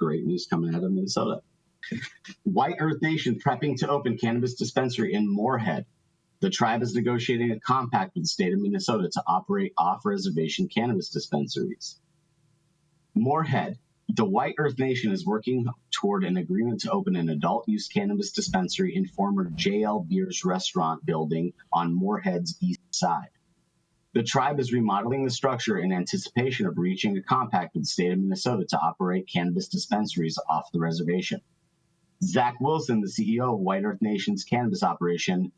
Great news coming out of Minnesota. White Earth Nation prepping to open cannabis dispensary in Moorhead. The tribe is negotiating a compact with the state of Minnesota to operate off-reservation cannabis dispensaries. Moorhead. The White Earth Nation is working toward an agreement to open an adult-use cannabis dispensary in former JL Beers restaurant building on Moorhead's east side. The tribe is remodeling the structure in anticipation of reaching a compact with the state of Minnesota to operate cannabis dispensaries off the reservation. Zach Wilson, the CEO of White Earth Nation's cannabis operation,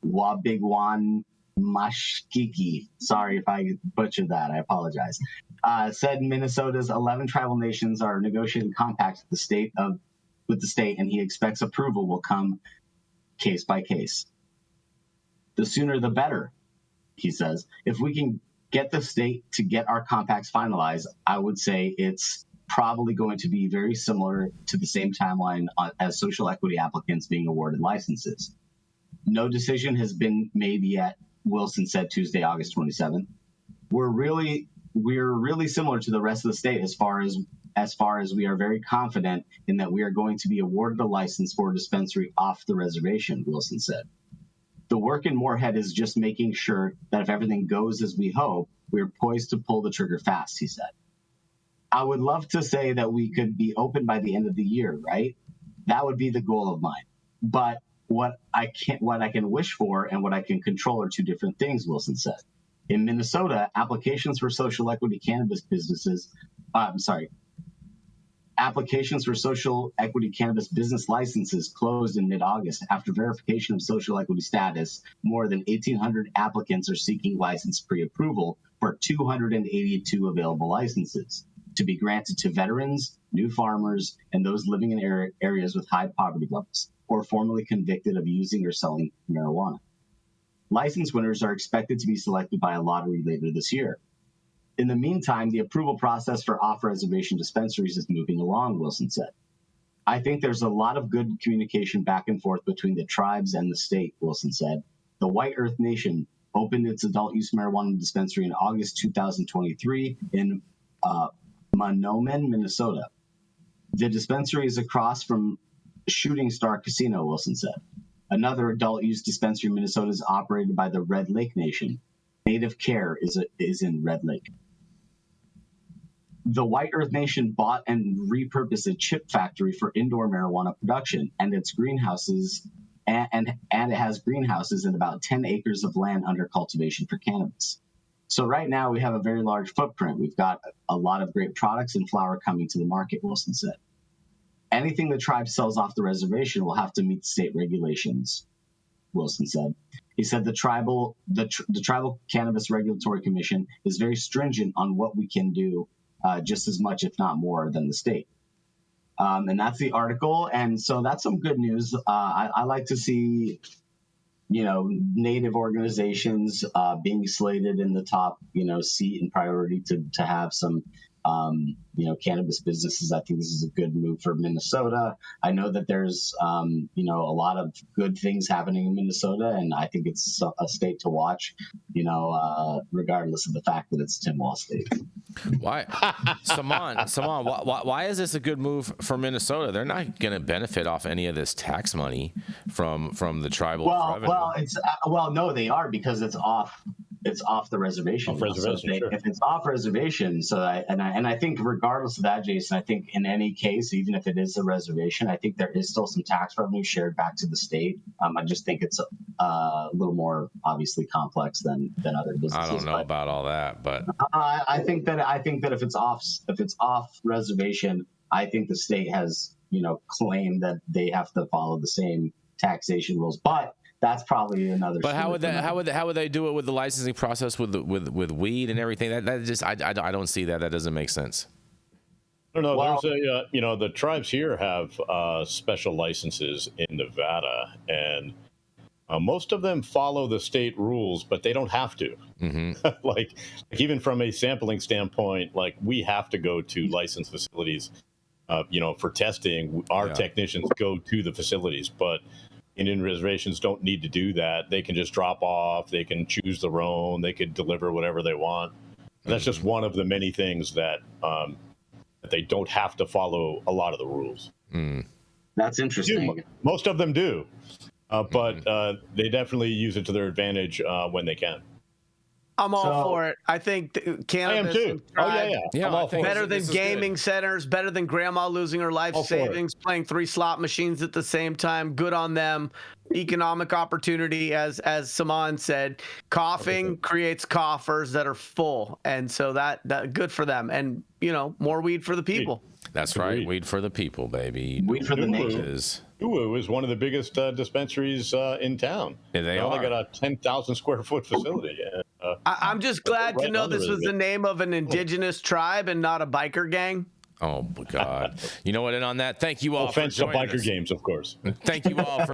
Wabigwan Mashkiki, sorry if I butchered that, I apologize, said Minnesota's 11 tribal nations are negotiating compacts with the state, and he expects approval will come case by case. The sooner the better, he says. If we can get the state to get our compacts finalized, I would say it's probably going to be very similar to the same timeline as social equity applicants being awarded licenses. No decision has been made yet, Wilson said Tuesday, August 27th. We're really similar to the rest of the state as far as we are very confident in that we are going to be awarded a license for a dispensary off the reservation, Wilson said. The work in Moorhead is just making sure that if everything goes as we hope, we're poised to pull the trigger fast, he said. I would love to say that we could be open by the end of the year, right? That would be the goal of mine. But what I can wish for and what I can control are two different things, Wilson said. In Minnesota, applications for social equity cannabis business licenses closed in mid-August. After verification of social equity status, more than 1,800 applicants are seeking license pre-approval for 282 available licenses to be granted to veterans, new farmers, and those living in areas with high poverty levels or formerly convicted of using or selling marijuana. License winners are expected to be selected by a lottery later this year. In the meantime, the approval process for off-reservation dispensaries is moving along, Wilson said. I think there's a lot of good communication back and forth between the tribes and the state, Wilson said. The White Earth Nation opened its adult-use marijuana dispensary in August 2023 in Mahnomen, Minnesota. The dispensary is across from Shooting Star Casino, Wilson said. Another adult-use dispensary in Minnesota is operated by the Red Lake Nation. Native Care is in Red Lake. The White Earth Nation bought and repurposed a chip factory for indoor marijuana production, and its greenhouses and it has greenhouses and about 10 acres of land under cultivation for cannabis. So right now we have a very large footprint. We've got a lot of great products and flower coming to the market, Wilson said. Anything the tribe sells off the reservation will have to meet state regulations, Wilson said. He said the Tribal Cannabis Regulatory Commission is very stringent on what we can do, just as much, if not more, than the state. And that's the article. And so that's some good news. I like to see, Native organizations being slated in the top, seat and priority to have some, cannabis businesses. I think this is a good move for Minnesota. I know that there's, a lot of good things happening in Minnesota, and I think it's a state to watch, regardless of the fact that it's Tim Walz State. Why, Saman, why is this a good move for Minnesota? They're not going to benefit off any of this tax money from the tribal revenue. No, they are, because it's off the reservation. Sure. If it's off reservation, I think regardless of that, Jason, I think in any case, even if it is a reservation, I think there is still some tax revenue shared back to the state. I just think it's a little more obviously complex than other businesses. I don't know about all that, but I think that if it's off reservation, I think the state has claimed that they have to follow the same taxation rules, but that's probably another. But how would they do it with the licensing process with weed and everything? That just I don't see that. That doesn't make sense. I don't know. Well, there's the tribes here have special licenses in Nevada, and most of them follow the state rules, but they don't have to. Mm-hmm. like even from a sampling standpoint, like we have to go to licensed facilities, for testing. Our technicians go to the facilities, but Indian reservations don't need to do that. They can just drop off. They can choose their own. They can deliver whatever they want. That's just one of the many things that they don't have to follow a lot of the rules. That's interesting. Most of them do, but they definitely use it to their advantage when they can. I'm all for it. I think cannabis. I am too. Yeah. I'm all for better than gaming centers, better than grandma losing her life savings, playing 3 slot machines at the same time. Good on them. Economic opportunity, as Saman said. Coughing creates coffers that are full, and so that good for them. And more weed for the people. That's right. Weed for the people, baby. Weed for the nation. Uwu is one of the biggest dispensaries in town. Yeah, they are. They got a 10,000 square foot facility. I'm just glad to know this was the name of an indigenous tribe and not a biker gang. Oh, my God. You know what? And on that, thank you all for joining us. Offense to biker games, of course. Thank you all for